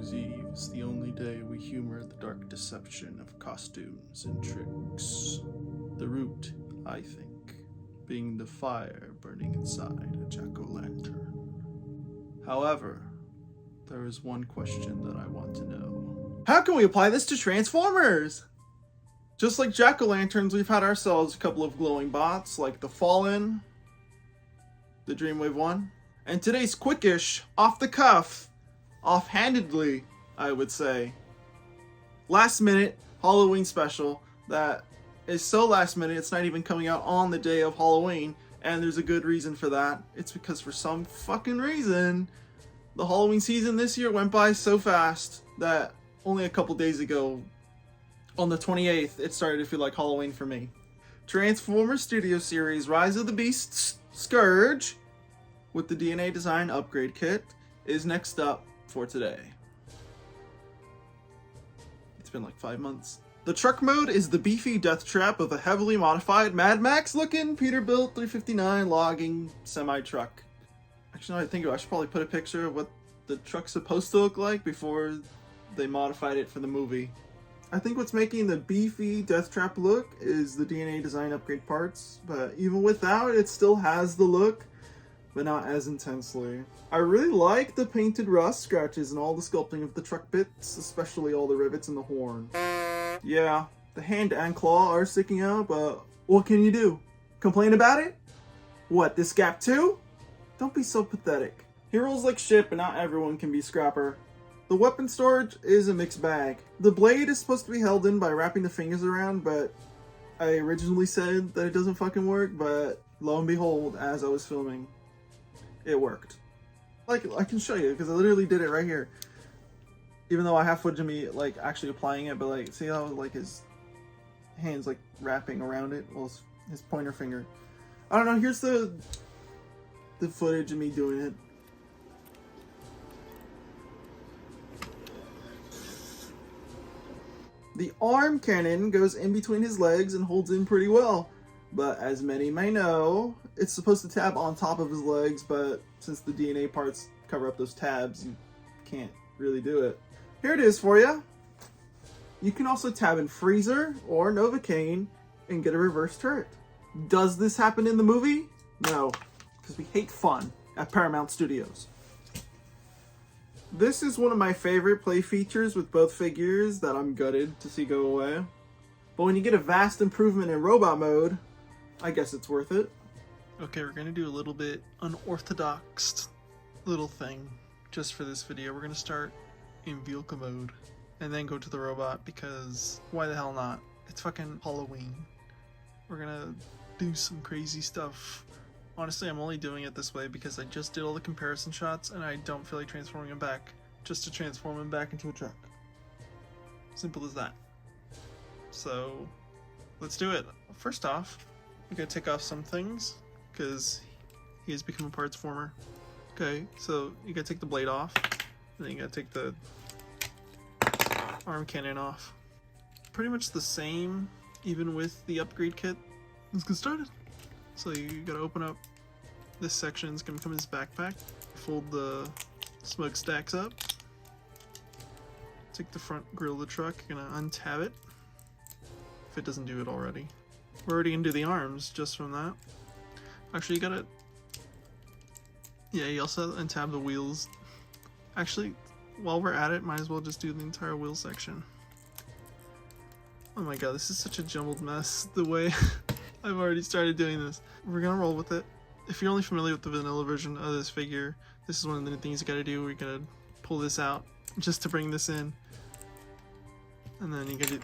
Hallows Eve is the only day we humor the dark deception of costumes and tricks. The root, I think, being the fire burning inside a jack-o'-lantern. However, there is one question that I want to know. How can we apply this to Transformers? Just like jack-o'-lanterns, we've had ourselves a couple of glowing bots, like the Fallen, the Dreamwave 1, and today's quickish, off-the-cuff, offhandedly, I would say, last-minute Halloween special that is so last-minute it's not even coming out on the day of Halloween, and there's a good reason for that. It's because for some fucking reason, the Halloween season this year went by so fast that only a couple days ago, on the 28th, it started to feel like Halloween for me. Transformers Studio Series Rise of the Beasts Scourge with the DNA Design Upgrade Kit is next up for today. It's been like 5 months. The truck mode is the beefy death trap of a heavily modified Mad Max looking Peterbilt 359 logging semi-truck. Actually, now I think I should probably put a picture of what the truck's supposed to look like before they modified it for the movie. I think what's making the beefy death trap look is the DNA Design Upgrade parts, but even without, it still has the look, but not as intensely. I really like the painted rust scratches and all the sculpting of the truck bits, especially all the rivets in the horn. Yeah, the hand and claw are sticking out, but what can you do? Complain about it? What, this gap too? Don't be so pathetic. Heroes like shit, but not everyone can be Scrapper. The weapon storage is a mixed bag. The blade is supposed to be held in by wrapping the fingers around, but I originally said that it doesn't fucking work, but lo and behold, as I was filming, it worked. Like, I can show you, because I literally did it right here. Even though I have footage of me, like, actually applying it, but, like, see how, like, his hand's, like, wrapping around it? Well, his pointer finger. I don't know, here's the footage of me doing it. The arm cannon goes in between his legs and holds in pretty well, but as many may know, it's supposed to tab on top of his legs, but since the DNA parts cover up those tabs, you can't really do it. Here it is for you. You can also tab in Freezer or Novakane and get a reverse turret. Does this happen in the movie? No, because we hate fun at Paramount Studios. This is one of my favorite play features with both figures that I'm gutted to see go away. But when you get a vast improvement in robot mode, I guess it's worth it. Okay, we're gonna do a little bit unorthodox little thing just for this video. We're gonna start in vehicle mode and then go to the robot because why the hell not? It's fucking Halloween. We're gonna do some crazy stuff. Honestly, I'm only doing it this way because I just did all the comparison shots and I don't feel like transforming him back just to transform him back into a truck. Simple as that. So, let's do it. First off, we gotta take off some things because he has become a parts former. Okay, so you gotta take the blade off, and then you gotta take the arm cannon off. Pretty much the same, even with the upgrade kit. Let's get started. So you gotta open up this section. It's gonna become his backpack. Fold the smokestacks up. Take the front grille of the truck. You're gonna untab it. If it doesn't do it already. We're already gonna do the arms just from that. Actually, you gotta... Yeah, you also untab the wheels. Actually, while we're at it, might as well just do the entire wheel section. Oh my god, this is such a jumbled mess. The way... I've already started doing this. We're gonna roll with it. If you're only familiar with the vanilla version of this figure, this is one of the things you gotta do. We're gonna pull this out just to bring this in. And then you gotta do...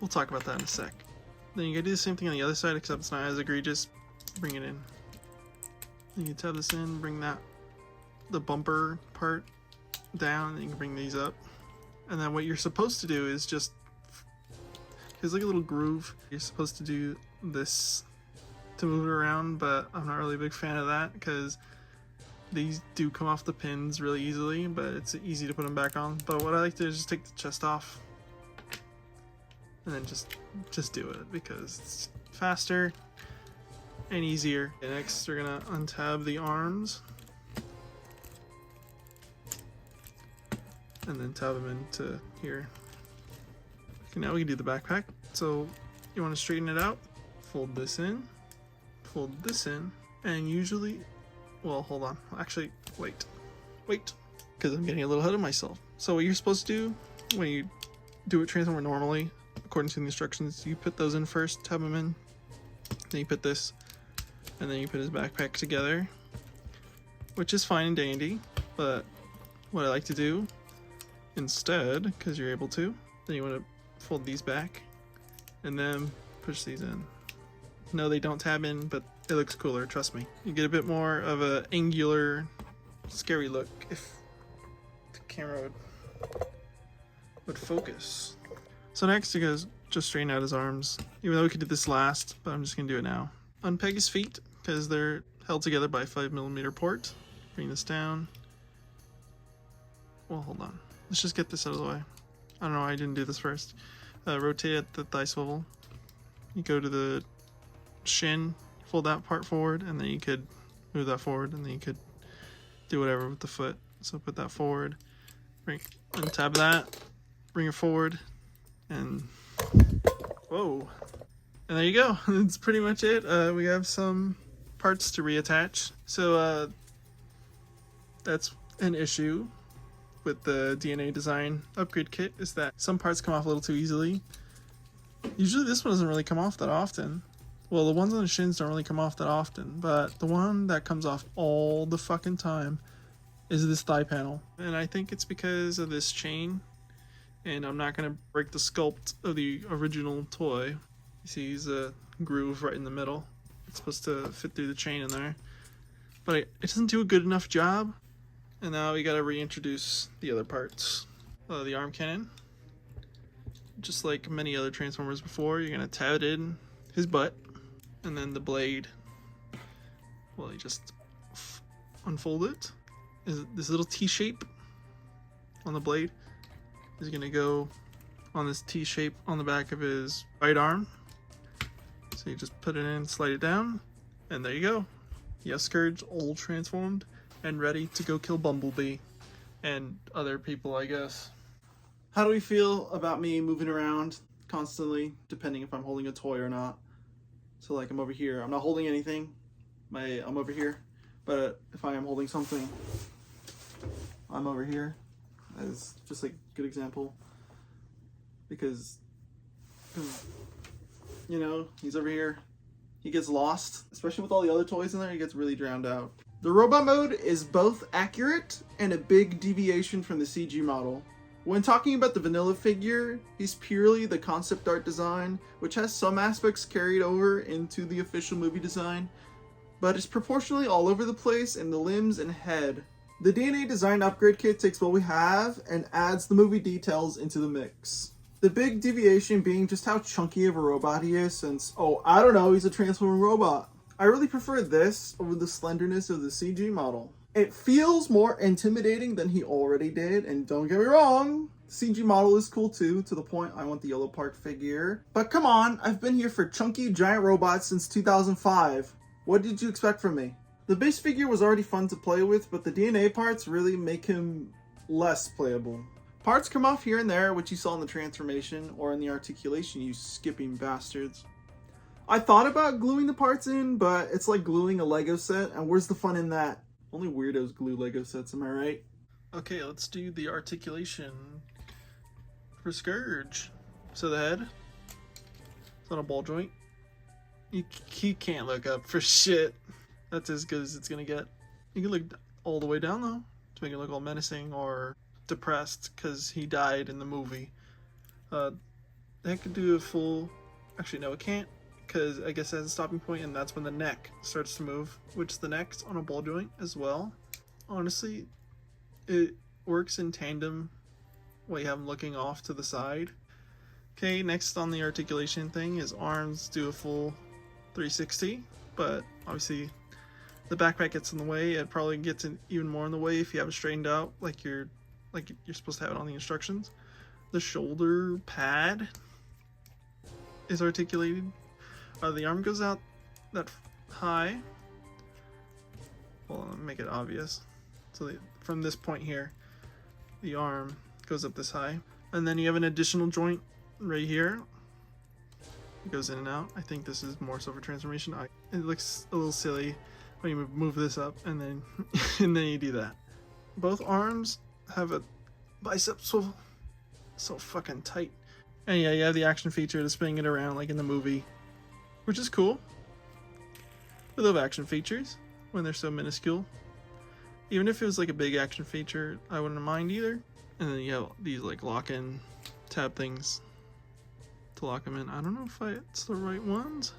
We'll talk about that in a sec. Then you gotta do the same thing on the other side, except it's not as egregious. Bring it in. Then you tab this in, bring the bumper part down, and you can bring these up. And then what you're supposed to do is just... There's like a little groove. You're supposed to do this to move it around, but I'm not really a big fan of that because these do come off the pins really easily, but it's easy to put them back on. But what I like to do is just take the chest off and then just do it because it's faster and easier. Okay, next we're gonna untab the arms. and then tab them into here. Okay, now we can do the backpack. So you want to straighten it out, fold this in, and usually, well, hold on, actually, wait, because I'm getting a little ahead of myself. So what you're supposed to do when you do a transformer normally, according to the instructions, you put those in first, tab them in, then you put this, and then you put his backpack together, which is fine and dandy, but what I like to do instead, because you're able to, then you want to fold these back and then push these in. No, they don't tab in, but it looks cooler, trust me. You get a bit more of a angular, scary look if the camera would focus. So next, you guys just straighten out his arms, even though we could do this last, but I'm just gonna do it now. Unpeg his feet, because they're held together by a 5mm port. Bring this down. Well, hold on. Let's just get this out of the way. I don't know why I didn't do this first. Rotate at the thigh swivel. You go to the shin, fold that part forward, and then you could move that forward, and then you could do whatever with the foot. So put that forward, untab that, bring it forward, and whoa. And there you go. That's pretty much it. We have some parts to reattach. So that's an issue with the DNA design upgrade kit, is that some parts come off a little too easily. Usually this one doesn't really come off that often. Well, the ones on the shins don't really come off that often, but the one that comes off all the fucking time is this thigh panel. And I think it's because of this chain, and I'm not gonna break the sculpt of the original toy. You see, he's a groove right in the middle. It's supposed to fit through the chain in there, but it doesn't do a good enough job. And now we gotta reintroduce the other parts. The arm cannon. Just like many other Transformers before, you're gonna tab in his butt, and then the blade, well, you just unfold it. This little T shape on the blade is gonna go on this T shape on the back of his right arm. So you just put it in, slide it down, and there you go. Yes, Scourge, all transformed and ready to go kill Bumblebee and other people, I guess. How do we feel about me moving around constantly, depending if I'm holding a toy or not? So like I'm over here, I'm not holding anything, I'm over here, but if I am holding something, I'm over here. As just like a good example, because you know, he's over here, he gets lost, especially with all the other toys in there, he gets really drowned out. The robot mode is both accurate and a big deviation from the CG model. When talking about the vanilla figure, he's purely the concept art design, which has some aspects carried over into the official movie design, but is proportionally all over the place in the limbs and head. The DNA design upgrade kit takes what we have and adds the movie details into the mix. The big deviation being just how chunky of a robot he is, since, oh, I don't know, he's a transforming robot. I really prefer this over the slenderness of the CG model. It feels more intimidating than he already did, and don't get me wrong, the CG model is cool too, to the point I want the yellow part figure. But come on, I've been here for chunky giant robots since 2005. What did you expect from me? The base figure was already fun to play with, but the DNA parts really make him less playable. Parts come off here and there, which you saw in the transformation or in the articulation, you skipping bastards. I thought about gluing the parts in, but it's like gluing a Lego set, and where's the fun in that? Only weirdos glue Lego sets, am I right? Okay, let's do the articulation for Scourge. So the head, it's on a ball joint. He can't look up for shit. That's as good as it's gonna get. You can look all the way down though, to make it look all menacing or depressed, because he died in the movie. That could do a full, actually no it can't, because I guess it has a stopping point, and that's when the neck starts to move, which the neck's on a ball joint as well. Honestly, it works in tandem while you have him looking off to the side. Okay, next on the articulation thing, his arms do a full 360, but obviously the backpack gets in the way. It probably gets even more in the way if you have it straightened out like you're supposed to have it on the instructions. The shoulder pad is articulated. The arm goes out that high. Well, I'll make it obvious. So from this point here, the arm goes up this high. And then you have an additional joint right here. It goes in and out. I think this is more so for transformation. It looks a little silly when you move this up and then and then you do that. Both arms have a bicep swivel. So fucking tight. And yeah, you have the action feature to spinning it around like in the movie, which is cool. We love action features when they're so minuscule. Even if it was like a big action feature, I wouldn't mind either. And then you have these like lock-in tab things to lock them in. I don't know if it's the right ones.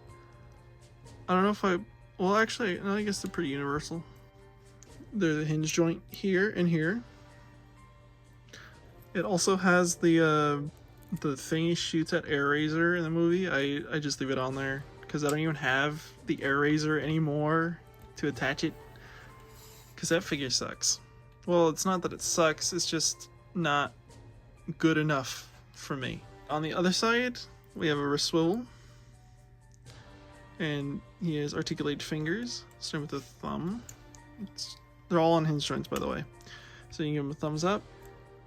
I don't know if well actually, no, I guess they're pretty universal. There's a hinge joint here and here. It also has the thing he shoots at Air Razor in the movie. I just leave it on there because I don't even have the Air Razor anymore to attach it, because that figure sucks. Well, it's not that it sucks, it's just not good enough for me. On the other side, we have a wrist swivel, and he has articulated fingers, starting with the thumb. They're all on hinge joints, by the way. So you can give him a thumbs up.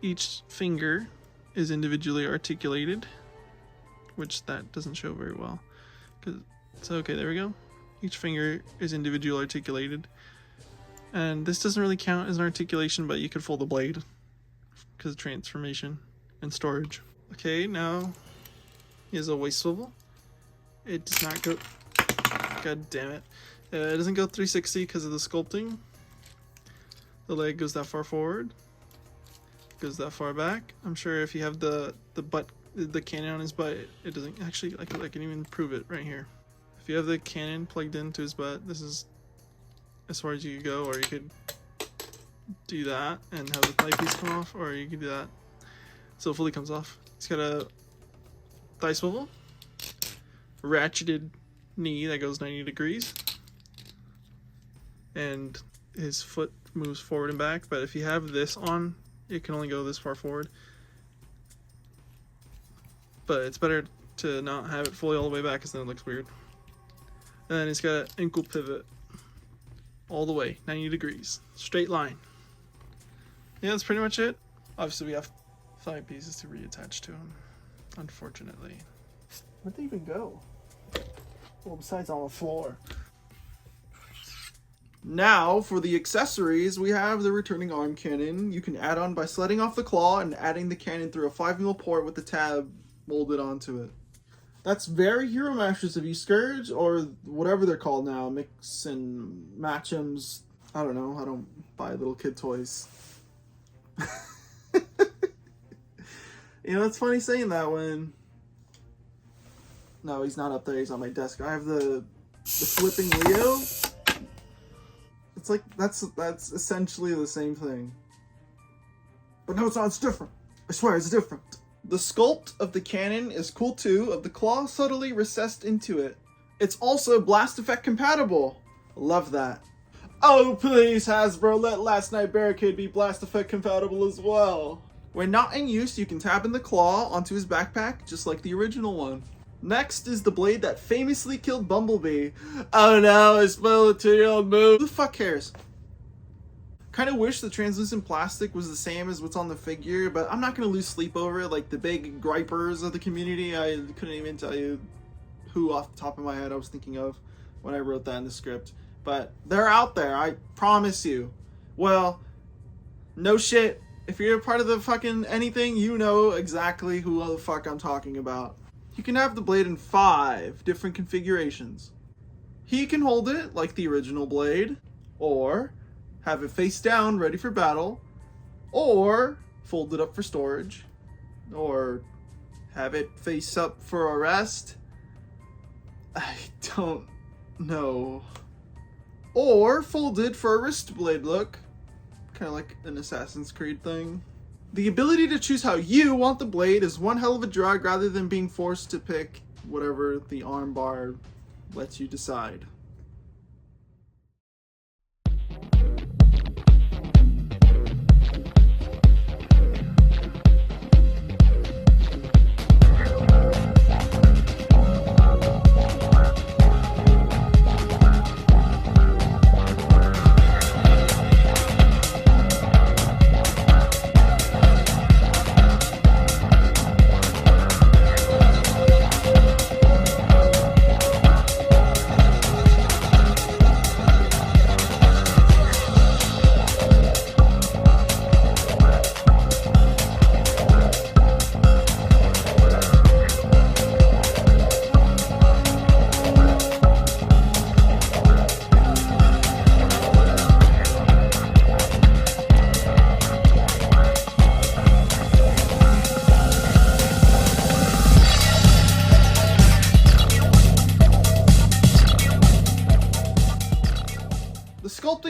Each finger is individually articulated, which that doesn't show very well. So okay, there we go. Each finger is individually articulated. And this doesn't really count as an articulation, but you could fold the blade because of transformation and storage. Okay, now he has a waist swivel. It does not go... God damn it. It doesn't go 360 because of the sculpting. The leg goes that far forward. Goes that far back. I'm sure if you have the cannon on his butt, it doesn't... Actually, I can even prove it right here. If you have the cannon plugged into his butt, this is as far as you could go, or you could do that and have the thigh piece come off, or you could do that so it fully comes off. He's got a thigh swivel, ratcheted knee that goes 90 degrees, and his foot moves forward and back, but if you have this on, it can only go this far forward. But it's better to not have it fully all the way back, because then it looks weird. And then he's got an ankle pivot all the way, 90 degrees, straight line. Yeah, that's pretty much it. Obviously, we have thigh pieces to reattach to him, unfortunately. Where'd they even go? Well, besides on the floor. Now, for the accessories, we have the returning arm cannon. You can add on by sliding off the claw and adding the cannon through a 5mm port with the tab molded onto it. That's very Hero Masters of Beasts Scourge, or whatever they're called now. Mix and match'ems. I don't know. I don't buy little kid toys. You know, it's funny saying that when... No, he's not up there. He's on my desk. I have the flipping Leo. It's like, that's essentially the same thing. But no, it's not. It's different. I swear, it's different. The sculpt of the cannon is cool too, of the claw subtly recessed into it. It's also blast effect compatible. Love that. Oh please Hasbro, let Last Night Barricade be blast effect compatible as well. When not in use, you can tab in the claw onto his backpack, just like the original one. Next is the blade that famously killed Bumblebee. Oh no, I spoiled a 2-year-old move. Who the fuck cares? Kind of wish the translucent plastic was the same as what's on the figure, but I'm not going to lose sleep over it like the big gripers of the community. I couldn't even tell you who off the top of my head I was thinking of when I wrote that in the script. But they're out there, I promise you. Well, no shit. If you're a part of the fucking anything, you know exactly who the fuck I'm talking about. You can have the blade in 5 different configurations. He can hold it like the original blade, or have it face down ready for battle, or fold it up for storage, or have it face up for a rest. I don't know. Or folded for a wrist blade look, kind of like an Assassin's Creed thing. The ability to choose how you want the blade is one hell of a drug, rather than being forced to pick whatever the armbar lets you decide.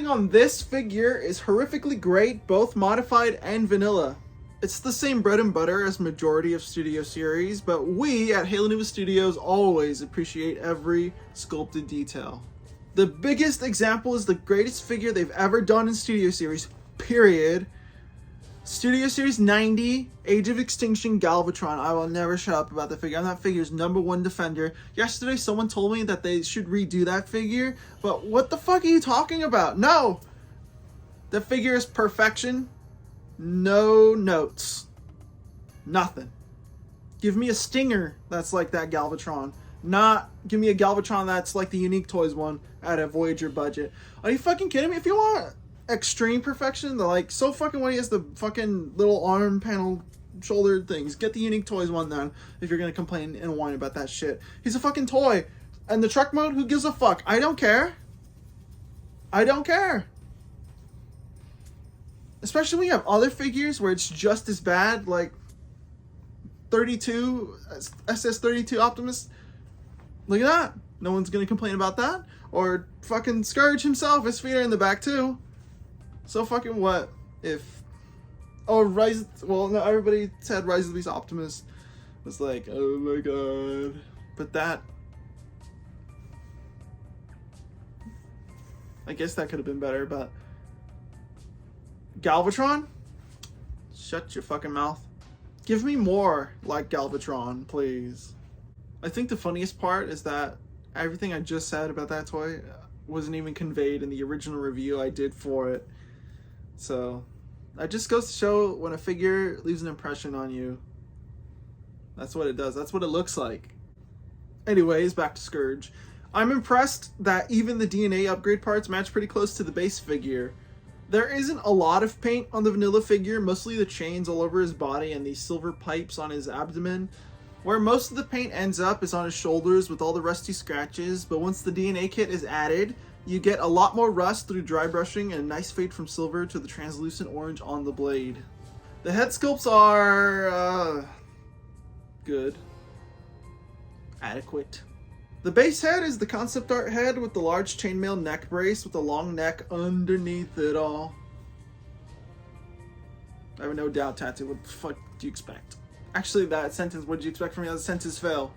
Everything on this figure is horrifically great, both modified and vanilla. It's the same bread and butter as majority of Studio Series, but we at Halo Nuva Studios always appreciate every sculpted detail. The biggest example is the greatest figure they've ever done in Studio Series, period. Studio Series 90, Age of Extinction Galvatron. I will never shut up about the figure. I'm that figure's #1 defender. Yesterday, someone told me that they should redo that figure, but what the fuck are you talking about? No! The figure is perfection. No notes. Nothing. Give me a Stinger that's like that Galvatron. Not give me a Galvatron that's like the Unique Toys one at a Voyager budget. Are you fucking kidding me? If you want extreme perfection, the like so fucking when he has the fucking little arm panel shoulder things, get the Unique Toys one then if you're gonna complain and whine about that shit. He's a fucking toy. And the truck mode, who gives a fuck? I don't care. I don't care. Especially when you have other figures where it's just as bad, like 32 SS32 Optimus. Look at that. No one's gonna complain about that. Or fucking Scourge himself, his feet are in the back too. So fucking what if... Oh, Rise... Well, no, everybody said Rise of the Beast Optimus was like, oh my god. But that... I guess that could have been better, but... Galvatron? Shut your fucking mouth. Give me more like Galvatron, please. I think the funniest part is that everything I just said about that toy wasn't even conveyed in the original review I did for it. So, that just goes to show when a figure leaves an impression on you. That's what it does. That's what it looks like. Anyways, back to Scourge. I'm impressed that even the DNA upgrade parts match pretty close to the base figure. There isn't a lot of paint on the vanilla figure, mostly the chains all over his body and these silver pipes on his abdomen. Where most of the paint ends up is on his shoulders with all the rusty scratches, but once the DNA kit is added, you get a lot more rust through dry brushing and a nice fade from silver to the translucent orange on the blade. The head sculpts are... good. Adequate. The base head is the concept art head with the large chainmail neck brace with a long neck underneath it all. I have no doubt tattoo. What the fuck do you expect? Actually, that sentence, what did you expect from me? That sentence fail.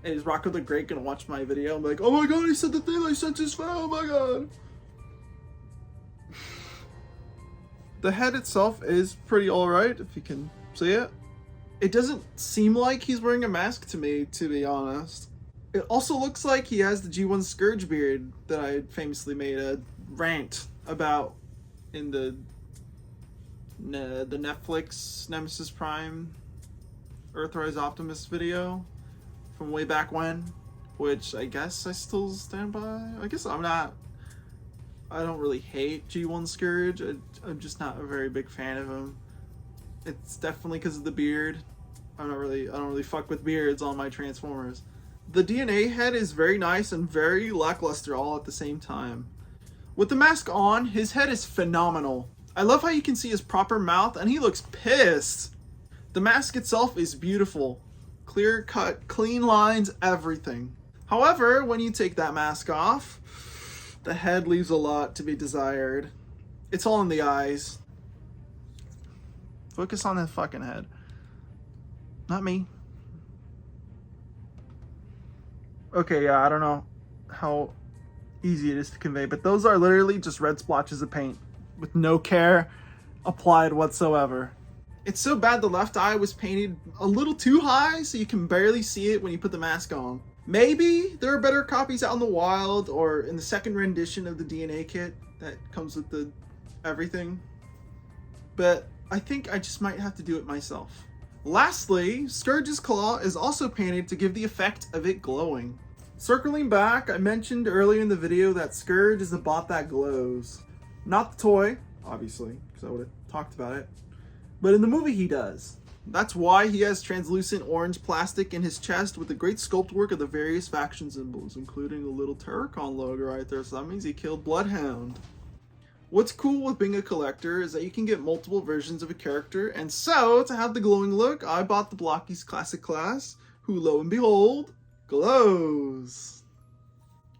Is Rocco the Great gonna watch my video? I'm like, oh my god, he said the thing, like sentence fail, oh my god. The head itself is pretty alright, if you can see it. It doesn't seem like he's wearing a mask to me, to be honest. It also looks like he has the G1 Scourge beard that I famously made a rant about in the Netflix Nemesis Prime Earthrise Optimus video from way back when, which I guess I still stand by. I guess I don't really hate G1 Scourge. I'm just not a very big fan of him. It's definitely because of the beard. I don't really fuck with beards on my Transformers. The DNA head is very nice and very lackluster all at the same time. With the mask on, his head is phenomenal. I love how you can see his proper mouth and he looks pissed. The mask itself is beautiful. Clear cut, clean lines, everything. However, when you take that mask off, the head leaves a lot to be desired. It's all in the eyes. Focus on his fucking head. Not me. Okay, yeah, I don't know how easy it is to convey, but those are literally just red splotches of paint with no care applied whatsoever. It's so bad the left eye was painted a little too high so you can barely see it when you put the mask on. Maybe there are better copies out in the wild or in the second rendition of the DNA kit that comes with the everything, but I think I just might have to do it myself. Lastly, Scourge's claw is also painted to give the effect of it glowing. Circling back, I mentioned earlier in the video that Scourge is a bot that glows. Not the toy, obviously, because I would have talked about it, but in the movie he does. That's why he has translucent orange plastic in his chest with the great sculpt work of the various faction symbols, including the little Terrorcon logo right there, so that means he killed Bloodhound. What's cool with being a collector is that you can get multiple versions of a character, and so, to have the glowing look, I bought the Blocky's Classic Class, who, lo and behold, glows.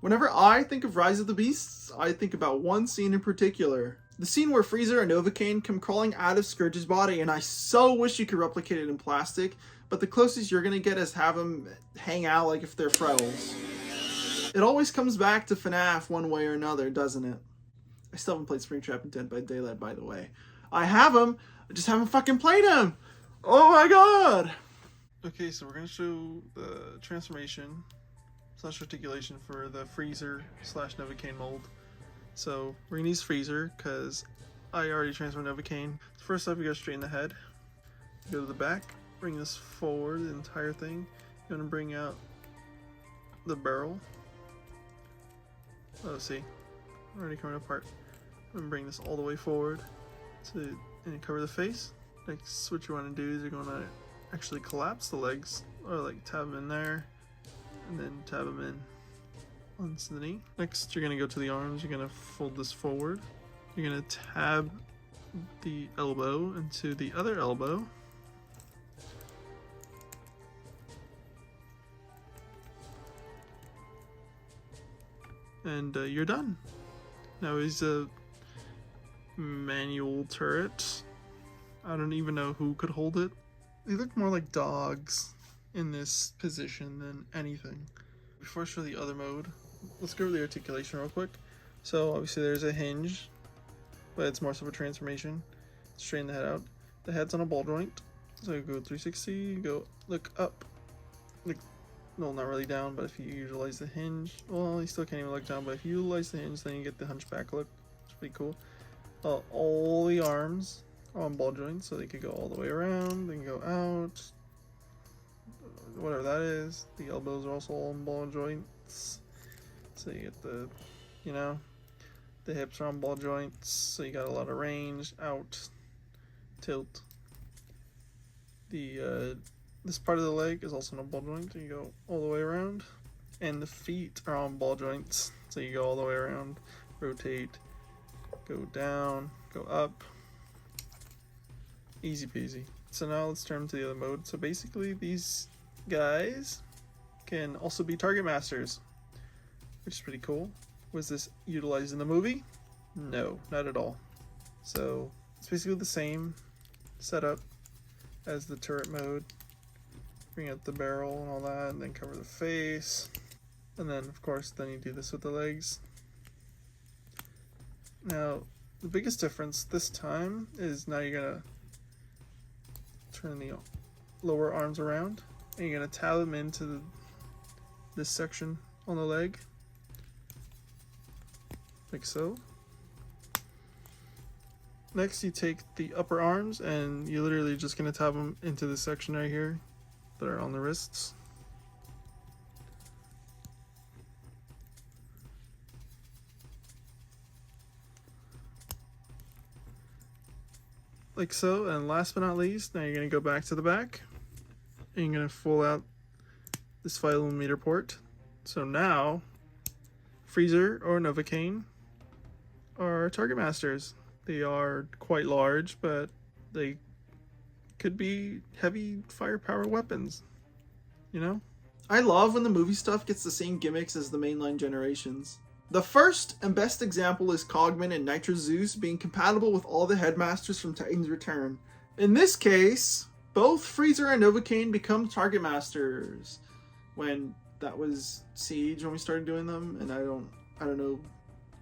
Whenever I think of Rise of the Beasts, I think about one scene in particular. The scene where Freezer and Novakane come crawling out of Scourge's body, and I so wish you could replicate it in plastic, but the closest you're gonna get is have them hang out like if they're Frettles. It always comes back to FNAF one way or another, doesn't it? I still haven't played Springtrap and Dead by Daylight, by the way. I have them, I just haven't fucking played them! Oh my god! Okay, so we're gonna show the transformation / articulation for the Freezer / Novakane mold. So we're gonna use Freezer because I already transformed Novakane. First up, you go straight in the head. Go to the back, bring this forward, the entire thing. You're gonna bring out the barrel. Oh, see, already coming apart. I'm gonna bring this all the way forward and cover the face. Next, what you want to do is you're gonna actually collapse the legs, or like tab them in there, and then tab them in onto the knee. Next, you're gonna go to the arms. You're gonna fold this forward. You're gonna tab the elbow into the other elbow. And you're done. Now he's a manual turret. I don't even know who could hold it. They look more like dogs in this position than anything. Before I show the other mode, let's go over the articulation real quick. So obviously there's a hinge, but it's more so a transformation. Straighten the head out. The head's on a ball joint. So you go 360, go look up. Look, no, not really down, but if you utilize the hinge, well, you still can't even look down, but if you utilize the hinge, then you get the hunchback look. It's pretty cool. All the arms are on ball joints, so they could go all the way around, they can go out, whatever that is. The elbows are also all on ball joints, so you get the, you know, the hips are on ball joints, so you got a lot of range, out, tilt. This part of the leg is also on a ball joint, so you go all the way around. And the feet are on ball joints, so you go all the way around, rotate, go down, go up. Easy peasy. So now let's turn to the other mode. So basically these guys can also be target masters, which is pretty cool. Was this utilized in the movie? No, not at all. So it's basically the same setup as the turret mode. Bring out the barrel and all that, and then cover the face. And then, of course, then you do this with the legs. Now, the biggest difference this time is now you're gonna turn the lower arms around, and you're gonna tab them into this section on the leg, like so. Next, you take the upper arms, and you're literally just gonna tab them into this section right here that are on the wrists. Like so, and last but not least, now you're going to go back to the back, and you're going to pull out this 5mm port. So now, Freezer or Novakane are target masters. They are quite large, but they could be heavy firepower weapons, you know? I love when the movie stuff gets the same gimmicks as the mainline generations. The first and best example is Cogman and Nitro Zeus being compatible with all the headmasters from Titan's Return. In this case, both Freezer and Novakane become target masters when that was Siege when we started doing them, and I don't know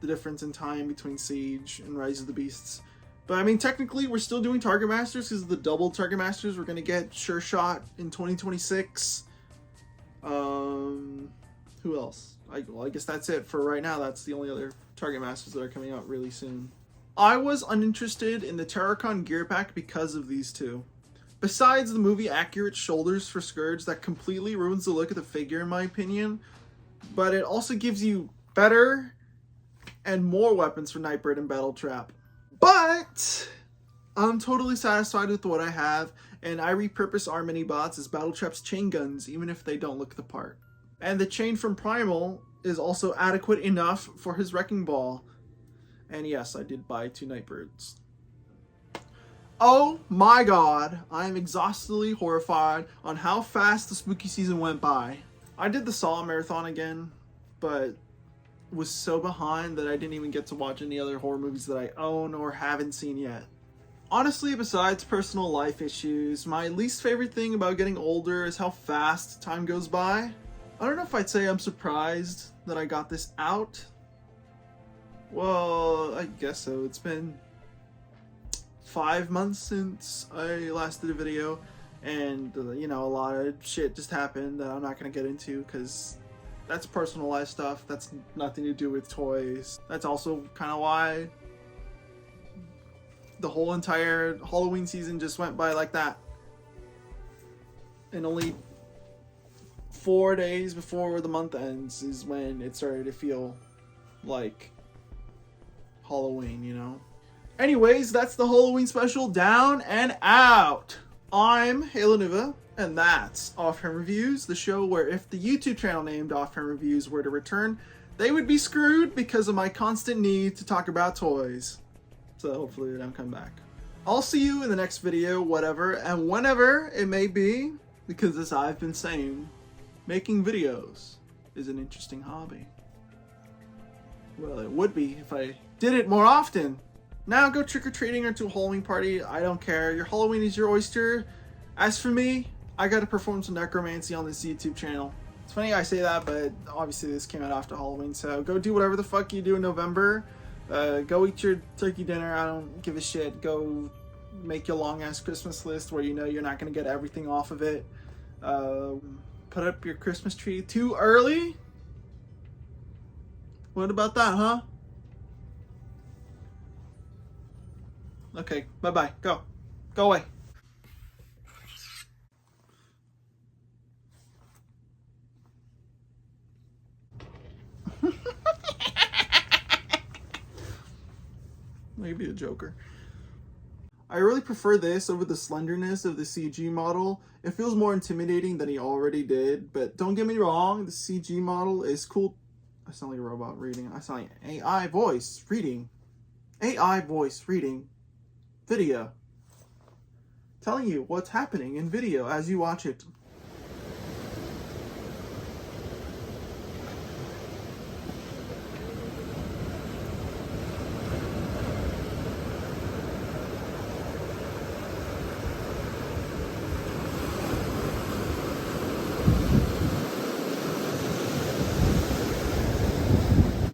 the difference in time between Siege and Rise of the Beasts. But I mean, technically, we're still doing Target Masters because the double Target Masters we're going to get Sure Shot in 2026. Who else? I guess that's it for right now. That's the only other Target Masters that are coming out really soon. I was uninterested in the Terrorcon gear pack because of these two. Besides the movie accurate shoulders for Scourge that completely ruins the look of the figure in my opinion, but it also gives you better and more weapons for Nightbird and Battletrap. But I'm totally satisfied with what I have, and I repurpose our mini bots as Battletrap's chain guns, even if they don't look the part. And the chain from Primal is also adequate enough for his Wrecking Ball. And yes, I did buy 2 Nightbirds. Oh my god, I am exhaustively horrified on how fast the spooky season went by. I did the Saw marathon again, but was so behind that I didn't even get to watch any other horror movies that I own or haven't seen yet. Honestly, besides personal life issues, my least favorite thing about getting older is how fast time goes by. I don't know if I'd say I'm surprised that I got this out. Well, I guess so. It's been 5 months since I last did a video, and you know, a lot of shit just happened that I'm not gonna get into because that's personal life stuff. That's nothing to do with toys. That's also kind of why the whole entire Halloween season just went by like that. And only 4 days before the month ends is when it started to feel like Halloween, you know? Anyways, that's the Halloween special down and out. I'm Halo Nuva, and that's Offhand Reviews, the show where if the YouTube channel named Offhand Reviews were to return, they would be screwed because of my constant need to talk about toys. So hopefully they don't come back. I'll see you in the next video, whatever and whenever it may be, because as I've been saying, making videos is an interesting hobby. Well, it would be if I did it more often. Now go trick-or-treating or to a Halloween party. I don't care. Your Halloween is your oyster. As for me, I gotta perform some necromancy on this YouTube channel. It's funny I say that, but obviously this came out after Halloween, so go do whatever the fuck you do in November. Go eat your turkey dinner. I don't give a shit. Go make your long-ass Christmas list where you know you're not gonna get everything off of it. Put up your Christmas tree too early? What about that, huh? Okay, bye-bye. Go. Go away. Maybe a Joker. I really prefer this over the slenderness of the CG model. It feels more intimidating than he already did, but don't get me wrong, the CG model is cool. I sound like a robot reading. I sound like AI voice reading. AI voice reading video. Telling you what's happening in video as you watch it.